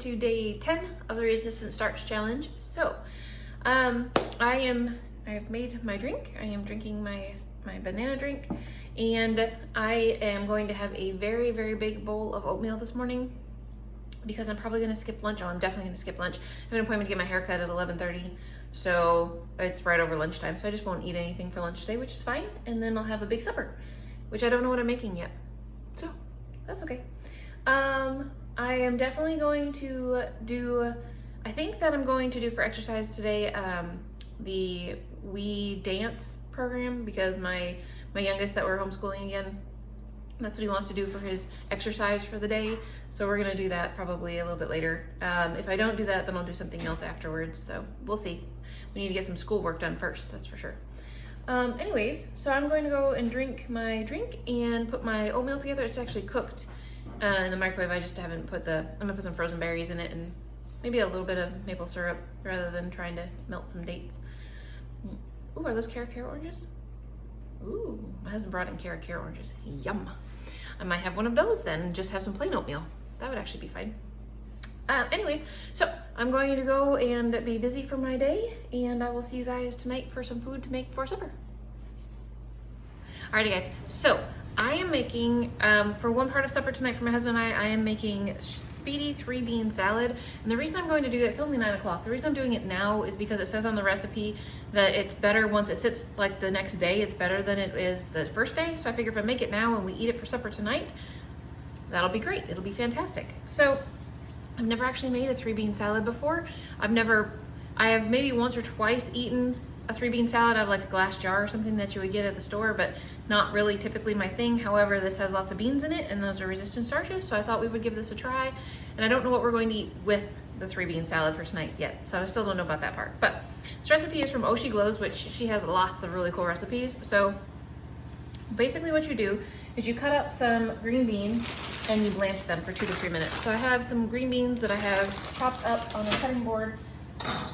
to day 10 of the Resistant Starch Challenge. So, I have made my drink. I am drinking my banana drink, and I am going to have a very, very big bowl of oatmeal this morning because I'm probably gonna skip lunch. Oh, I'm definitely gonna skip lunch. I have an appointment to get my hair cut at 11:30, so it's right over lunchtime. So I just won't eat anything for lunch today, which is fine. And then I'll have a big supper, which I don't know what I'm making yet. So that's okay. I am definitely going to do, I think that I'm going to do for exercise today, the We Dance program, because my youngest that we're homeschooling again, that's what he wants to do for his exercise for the day. So we're gonna do that probably a little bit later. If I don't do that, then I'll do something else afterwards. So we'll see. We need to get some schoolwork done first, that's for sure. Anyways, so I'm going to go and drink my drink and put my oatmeal together. It's actually cooked in the microwave. I just haven't put I'm gonna put some frozen berries in it and maybe a little bit of maple syrup rather than trying to melt some dates. Ooh, are those carrot oranges? Ooh, my husband brought in carrot oranges. Yum. I might have one of those then and just have some plain oatmeal. That would actually be fine. Anyways, so I'm going to go and be busy for my day, and I will see you guys tonight for some food to make for supper. Alrighty guys, so I am making, for one part of supper tonight for my husband and I am making Speedy 3-bean salad. And the reason I'm going to do it, it's only 9 o'clock. The reason I'm doing it now is because it says on the recipe that it's better once it sits like the next day. It's better than it is the first day. So I figure if I make it now and we eat it for supper tonight, that'll be great. It'll be fantastic. So I've never actually made a 3-bean salad before. I have maybe once or twice eaten a 3-bean salad out of like a glass jar or something that you would get at the store, but not really typically my thing. However, this has lots of beans in it and those are resistant starches, so I thought we would give this a try. And I don't know what we're going to eat with the 3-bean salad for tonight yet, so I still don't know about that part. But this recipe is from She Glows, which she has lots of really cool recipes. So basically what you do is you cut up some green beans and you blanch them for 2 to 3 minutes. So I have some green beans that I have chopped up on a cutting board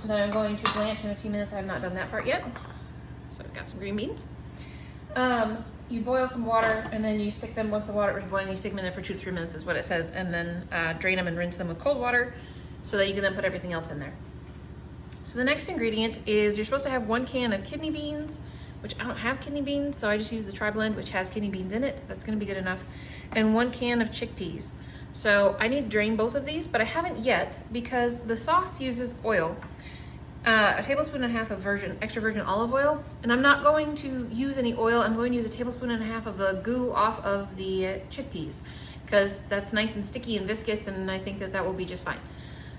that I'm going to blanch in a few minutes. I have not done that part yet. So I've got some green beans. You boil some water and then you stick them, once the water is boiling, you stick them in there for 2 to 3 minutes is what it says, and then drain them and rinse them with cold water so that you can then put everything else in there. So the next ingredient is you're supposed to have 1 can of kidney beans, which I don't have kidney beans, so I just use the Tri-Blend, which has kidney beans in it. That's gonna be good enough. And 1 can of chickpeas. So I need to drain both of these, but I haven't yet because the sauce uses oil. A tablespoon and a half of extra virgin olive oil, and I'm not going to use any oil. I'm going to use a tablespoon and a half of the goo off of the chickpeas because that's nice and sticky and viscous, and I think that will be just fine.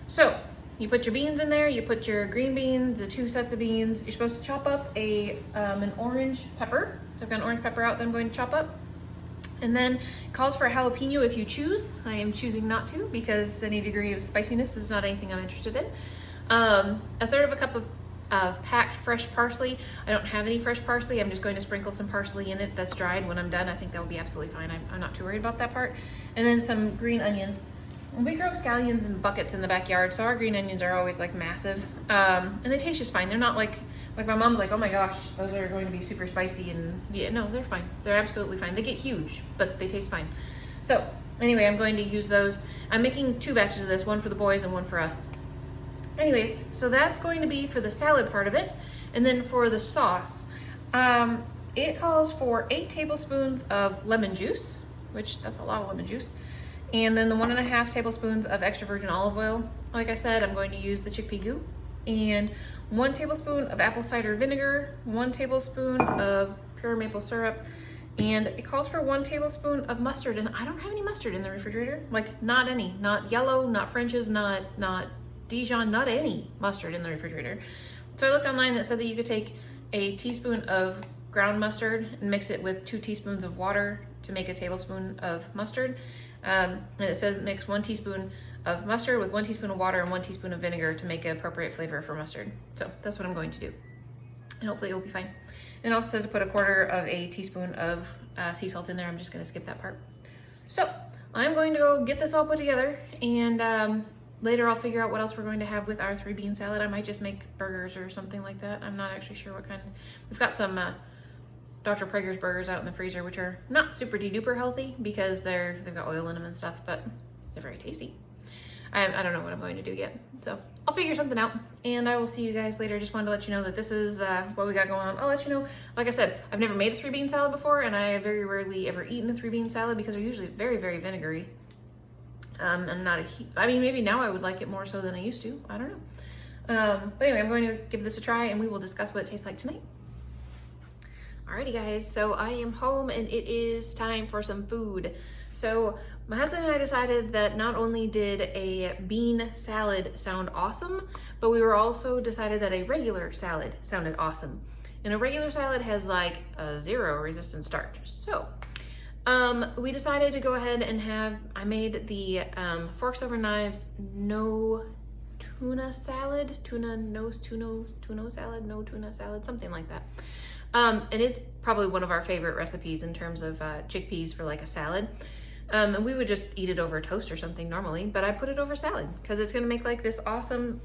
So you put your beans in there, you put your green beans, the 2 sets of beans. You're supposed to chop up an orange pepper. So I've got an orange pepper out that I'm going to chop up. And then it calls for a jalapeno if you choose. I am choosing not to because any degree of spiciness is not anything I'm interested in. A third of a cup of packed fresh parsley. I don't have any fresh parsley. I'm just going to sprinkle some parsley in it that's dried when I'm done. I think that will be absolutely fine. I'm not too worried about that part. And then some green onions. We grow scallions in buckets in the backyard, so our green onions are always like massive. And they taste just fine. They're not like my mom's like, oh my gosh, those are going to be super spicy, and yeah, no, they're fine. They're absolutely fine. They get huge, but they taste fine. So anyway, I'm going to use those. I'm making 2 batches of this, 1 for the boys and 1 for us. Anyways, so that's going to be for the salad part of it. And then for the sauce, it calls for 8 tablespoons of lemon juice, which that's a lot of lemon juice. And then the 1.5 tablespoons of extra virgin olive oil. Like I said, I'm going to use the chickpea goo. And 1 tablespoon of apple cider vinegar, 1 tablespoon of pure maple syrup, and it calls for 1 tablespoon of mustard. And I don't have any mustard in the refrigerator, like not any, not yellow, not French's, not Dijon, not any mustard in the refrigerator. So I looked online that said that you could take a teaspoon of ground mustard and mix it with 2 teaspoons of water to make a tablespoon of mustard. And it says mix 1 teaspoon of mustard with 1 teaspoon of water and 1 teaspoon of vinegar to make an appropriate flavor for mustard. So that's what I'm going to do. And hopefully it will be fine. And it also says to put 1/4 of a teaspoon of sea salt in there. I'm just gonna skip that part. So I'm going to go get this all put together, and later I'll figure out what else we're going to have with our 3-bean salad. I might just make burgers or something like that. I'm not actually sure what kind. We've got some Dr. Prager's burgers out in the freezer, which are not super duper healthy because they've got oil in them and stuff, but they're very tasty. I don't know what I'm going to do yet. So I'll figure something out and I will see you guys later. Just wanted to let you know that this is what we got going on. I'll let you know. Like I said, I've never made a 3-bean salad before and I have very rarely ever eaten a 3-bean salad because they're usually very vinegary. I'm not I mean, maybe now I would like it more so than I used to. I don't know. But anyway, I'm going to give this a try and we will discuss what it tastes like tonight. Alrighty guys, so I am home and it is time for some food. So my husband and I decided that not only did a bean salad sound awesome, but we were also decided that a regular salad sounded awesome. And a regular salad has like a 0 resistant starch. So we decided to go ahead and I made the forks over knives no tuna salad, no tuna salad, something like that. It is probably one of our favorite recipes in terms of chickpeas for like a salad. And we would just eat it over toast or something normally, but I put it over salad because it's gonna make like this awesome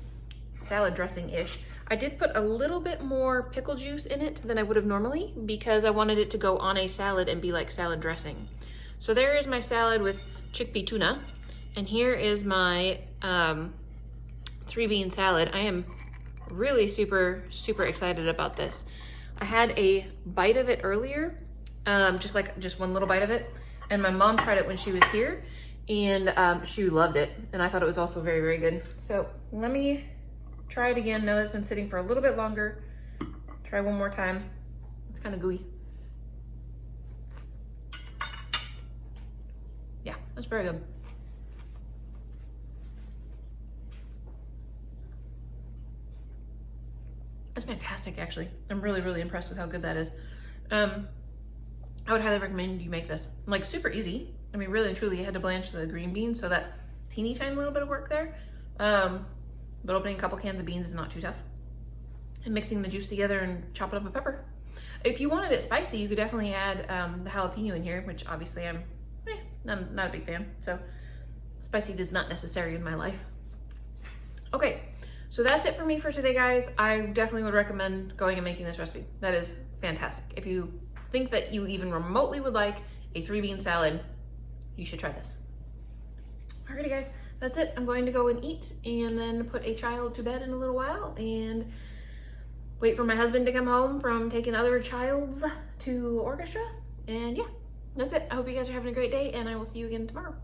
salad dressing-ish. I did put a little bit more pickle juice in it than I would have normally because I wanted it to go on a salad and be like salad dressing. So there is my salad with chickpea tuna, and here is my 3-bean salad. I am really super excited about this. I had a bite of it earlier, just one little bite of it, and my mom tried it when she was here, and she loved it, and I thought it was also very good. So let me try it again now that it's been sitting for a little bit longer. Try one more time. It's kind of gooey. Yeah, that's very good. That's fantastic, actually. I'm really impressed with how good that is. I would highly recommend you make this. Like, super easy. I mean, really and truly, you had to blanch the green beans, so that teeny tiny little bit of work there. But opening a couple cans of beans is not too tough. And mixing the juice together and chopping up a pepper. If you wanted it spicy, you could definitely add the jalapeno in here, which obviously I'm not a big fan. So spicy is not necessary in my life. Okay. So that's it for me for today, guys. I definitely would recommend going and making this recipe. That is fantastic. If you think that you even remotely would like a 3-bean salad, you should try this. Alrighty guys, that's it. I'm going to go and eat and then put a child to bed in a little while and wait for my husband to come home from taking other childs to orchestra. And yeah, that's it. I hope you guys are having a great day and I will see you again tomorrow.